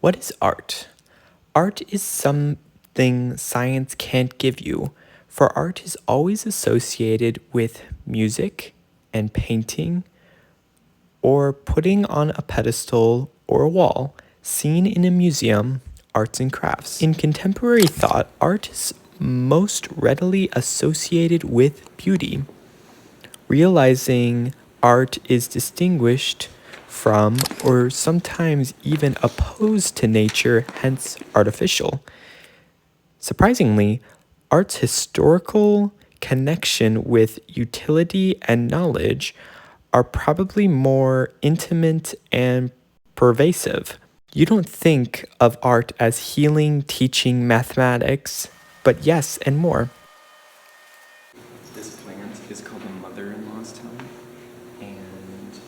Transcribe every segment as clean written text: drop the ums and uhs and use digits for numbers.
What is art? Art is something science can't give you, for art is always associated with music and painting or putting on a pedestal or a wall, seen in a museum, arts and crafts. In contemporary thought, art is most readily associated with beauty. Realizing art is distinguished from or sometimes even opposed to nature, hence artificial. Surprisingly, art's historical connection with utility and knowledge are probably more intimate and pervasive. You don't think of art as healing, teaching, mathematics, but yes, and more. This plant is called a mother-in-law's tongue, and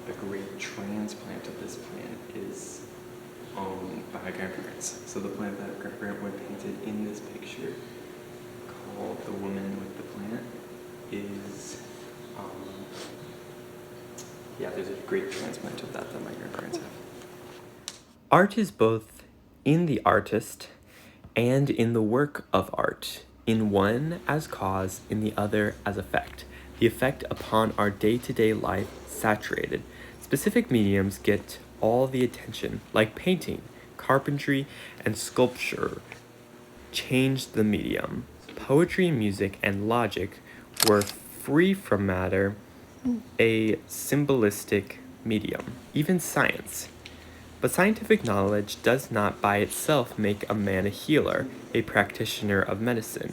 a great transplant of this plant is owned by my grandparents. So the plant that grandparent painted in this picture, called the woman with the plant, is there's a great transplant of that my grandparents have. Art is both in the artist and in the work of art, in one as cause, in the other as effect. The effect upon our day-to-day life saturated. Specific mediums get all the attention, like painting, carpentry, and sculpture changed the medium. Poetry, music, and logic were free from matter, a symbolistic medium. Even science. But scientific knowledge does not by itself make a man a healer, a practitioner of medicine.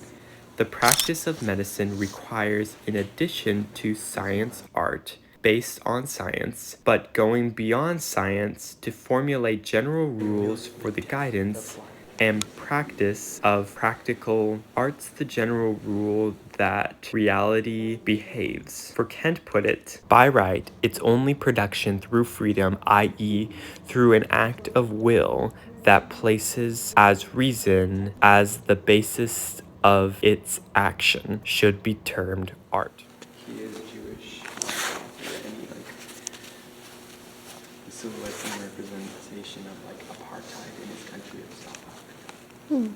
The practice of medicine requires, in addition to science, art, based on science, but going beyond science to formulate general rules for the guidance and practice of practical arts, the general rule that reality behaves. For Kant put it, by right, its only production through freedom, i.e., through an act of will that places as reason as the basis of its action, should be termed art. He is Jewish. Any the silhouettes and representation of apartheid in his country of South Africa.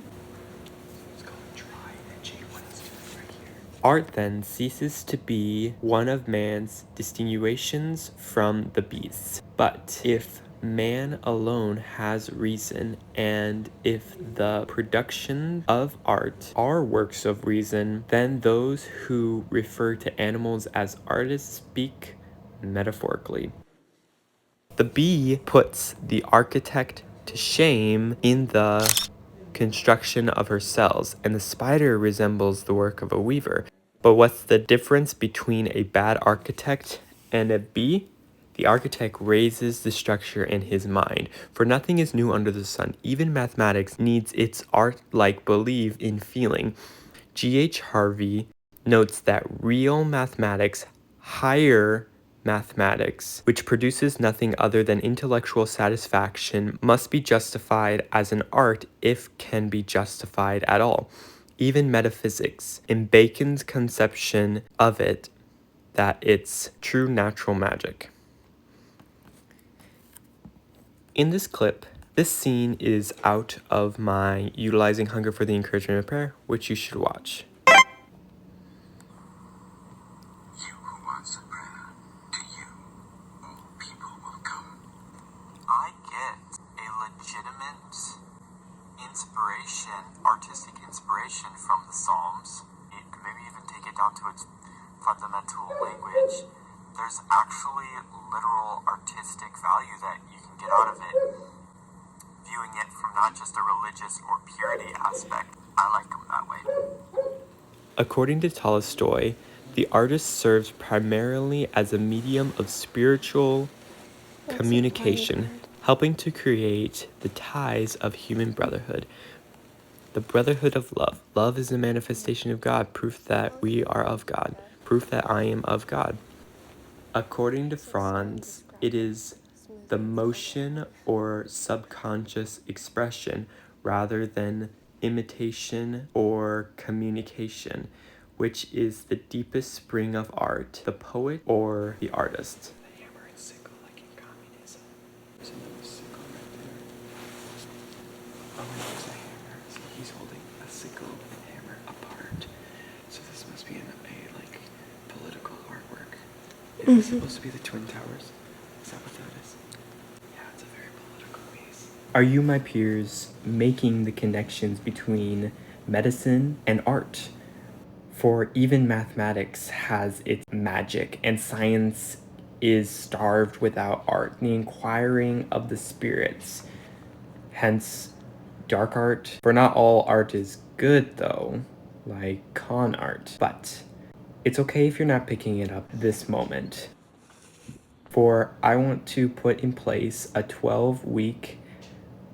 It's called dry edging. What he's doing right here. Art then ceases to be one of man's distinguishations from the beasts. But if man alone has reason, and if the production of art are works of reason, then those who refer to animals as artists speak metaphorically. The bee puts the architect to shame in the construction of her cells, and the spider resembles the work of a weaver. But what's the difference between a bad architect and a bee? The architect raises the structure in his mind, for nothing is new under the sun. Even mathematics needs its art-like belief in feeling. 𝖂𝖍𝖆𝖙 notes that real mathematics, higher mathematics, which produces nothing other than intellectual satisfaction, must be justified as an art if can be justified at all. Even metaphysics, in Bacon's conception of it, that it's true natural magic. In this clip, this scene is out of my Utilizing Hunger for the Encouragement of Prayer, which you should watch. You who wants a prayer, to you all people will come. I get a legitimate inspiration, artistic inspiration from the Psalms. Maybe even take it down to its fundamental language. There's actually literal artistic value that you can get out of it, viewing it from not just a religious or purity aspect. I like them that way. According to Tolstoy, the artist serves primarily as a medium of spiritual communication, helping to create the ties of human brotherhood. The brotherhood of love. Love is a manifestation of God, proof that we are of God, proof that I am of God. According to Franz, it is the motion or subconscious expression rather than imitation or communication, which is the deepest spring of art, the poet or the artist. The hammer and sickle, like in communism. There's another sickle right there. Oh, and there's a hammer. So he's holding a sickle and hammer apart. So this must be a like political artwork. Is this supposed to be the Twin Towers? Is that what that is? Yeah, it's a very political piece. Are you, my peers, making the connections between medicine and art? For even mathematics has its magic, and science is starved without art, the inquiring of the spirits. Hence, dark art. For not all art is good, though, like con art. But it's okay if you're not picking it up this moment. For I want to put in place a 12-week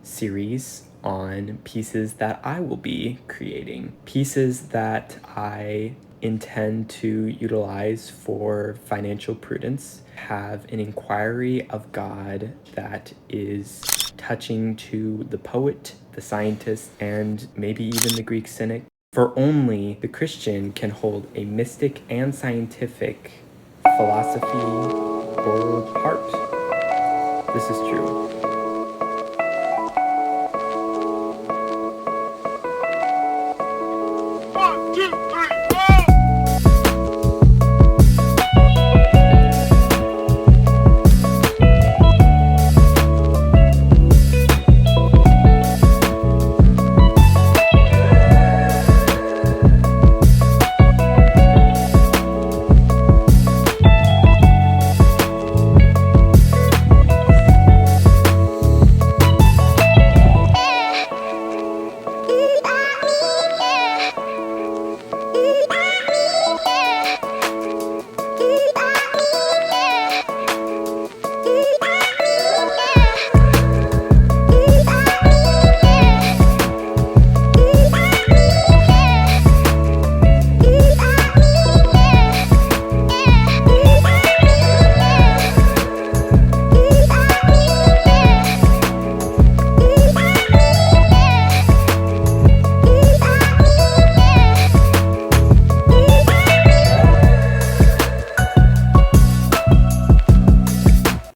series on pieces that I will be creating. Pieces that I intend to utilize for financial prudence, have an inquiry of God that is touching to the poet, the scientist, and maybe even the Greek cynic. For only the Christian can hold a mystic and scientific philosophy or heart. This is true.